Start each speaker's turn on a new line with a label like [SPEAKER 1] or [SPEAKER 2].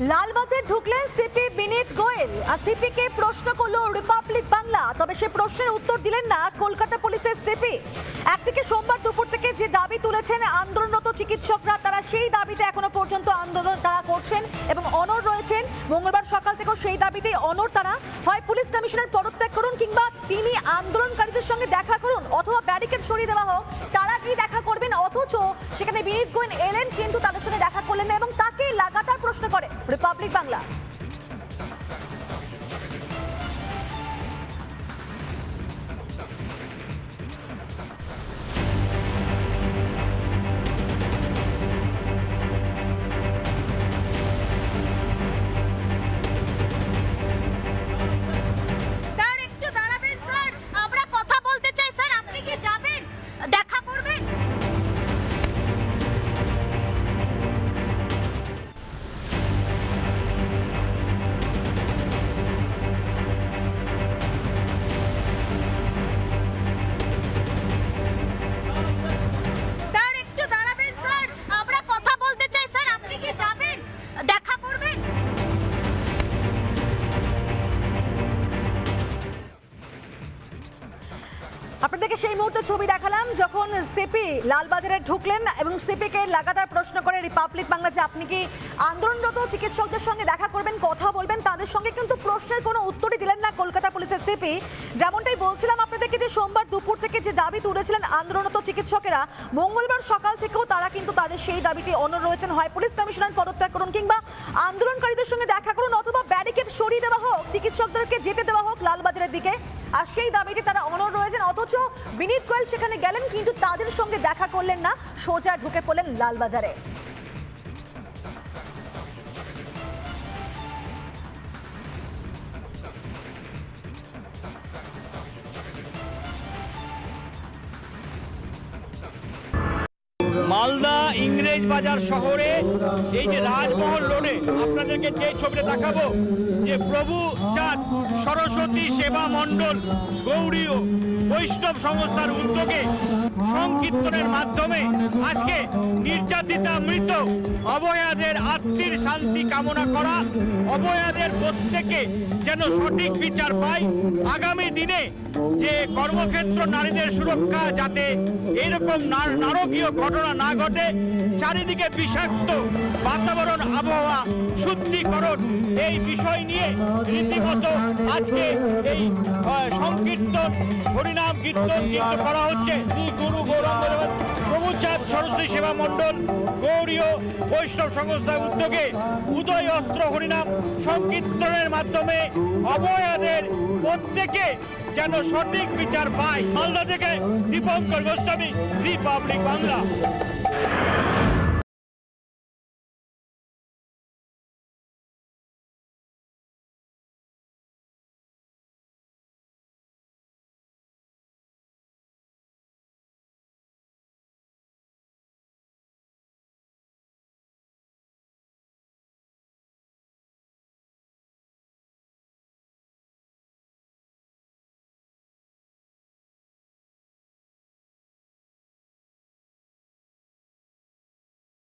[SPEAKER 1] লালবাজার ঢুকলেন সিপি বিনীত গোয়েল আর সিপি কে প্রশ্ন করলো রিপাবলিক বাংলা। তবে সে প্রশ্নের উত্তর দিলেন না কলকাতা পুলিশের সিপি। একদিকে সোমবার দুপুর থেকে যে দাবি তুলেছেন আন্দোলনরত চিকিৎসকরা, তারা সেই দাবিতে এখনো পর্যন্ত আন্দোলন তারা করছেন এবং অনড় রয়েছেন। মঙ্গলবার সকাল থেকেও সেই দাবিতেই অনড় তারা। হয় পুলিশ কমিশনার পদত্যাগ করুন কিংবা তিনি আন্দোলনকারীদের সঙ্গে দেখা করুন অথবা ব্যারিকেড সরিয়ে দেওয়া হোক। তারা কি দেখা করবেন? অথচ সেখানে বিনীত গোয়েল এলেন কিন্তু তাদের সঙ্গে দেখা করলেন না এবং তাকে লাগাতার প্রশ্ন করে রিপাবলিক বাংলা। আপনাদেরকে সেই মুহূর্তে ছবি দেখালাম যখন সিপি লালবাজারে ঢুকলেন এবং সিপিকে লাগাতার প্রশ্ন করে রিপাবলিক বাংলা যে আপনি কি আন্দোলনরত চিকিৎসকদের সঙ্গে দেখা করবেন, কথা বলবেন। তাদের সঙ্গে কিন্তু প্রশ্নের কোনো উত্তরই দিলেন না কলকাতা পুলিশের সিপি। যেমনটাই বলছিলাম আপনাদেরকে যে সোমবার দুপুর থেকে যে দাবি তুলেছিলেন আন্দোলনরত চিকিৎসকেরা, মঙ্গলবার সকাল থেকেও তারা কিন্তু তাদের সেই দাবিতে অনড় রয়েছেন। হয় পুলিশ কমিশনার পদত্যাগ করুন কিংবা আন্দোলনকারীদের সঙ্গে দেখা করুন অথবা ব্যারিকেড সরিয়ে দেওয়া হোক, চিকিৎসকদেরকে যেতে দেওয়া হোক লালবাজারের দিকে। আর সেই দাবিতে তারা অনড় রয়েছেন। অথচ বিনীত গোয়েল সেখানে গেলেন কিন্তু তাদের সঙ্গে দেখা করলেন না, সোজা ঢুকে পড়লেন লালবাজারে।
[SPEAKER 2] মালদা ইংরেজ বাজার শহরে এই যে রাজমহল রোডে আপনাদেরকে যে ছবিটা দেখাবো, যে প্রভু চাঁদ সরস্বতী সেবা মণ্ডল গৌড়ীয় বৈষ্ণব সংস্থার উদ্যোগে সংকীর্তনের মাধ্যমে আজকে নির্যাতিতা মৃত অবয়াদের আত্মীর শান্তি কামনা করা, অবয়াদের প্রত্যেকে যেন সঠিক বিচার পায়, আগামী দিনে যে কর্মক্ষেত্র নারীদের সুরক্ষা যাতে এরকম নারকীয় ঘটনা না ঘটে, চারিদিকে বিষাক্ত বাতাবরণ আবহাওয়া শুদ্ধিকরণ, এই বিষয় নিয়ে রীতিমতো আজকে এই সংকীর্তন হরিনাম কীর্তন কিন্তু করা হচ্ছে। শ্রী গুরু গৌরাঙ্গ প্রভু চাঁদ সরস্বতী সেবা মণ্ডল গৌড়ীয় বৈষ্ণব সংস্থার উদ্যোগে উদয় অস্ত্র হরিনাম সংকীর্তনের মাধ্যমে অবয়াদের প্রত্যেকে যেন সঠিক বিচার পায়। মালদা থেকে দীপঙ্কর গোস্বামী, রিপাবলিক বাংলা।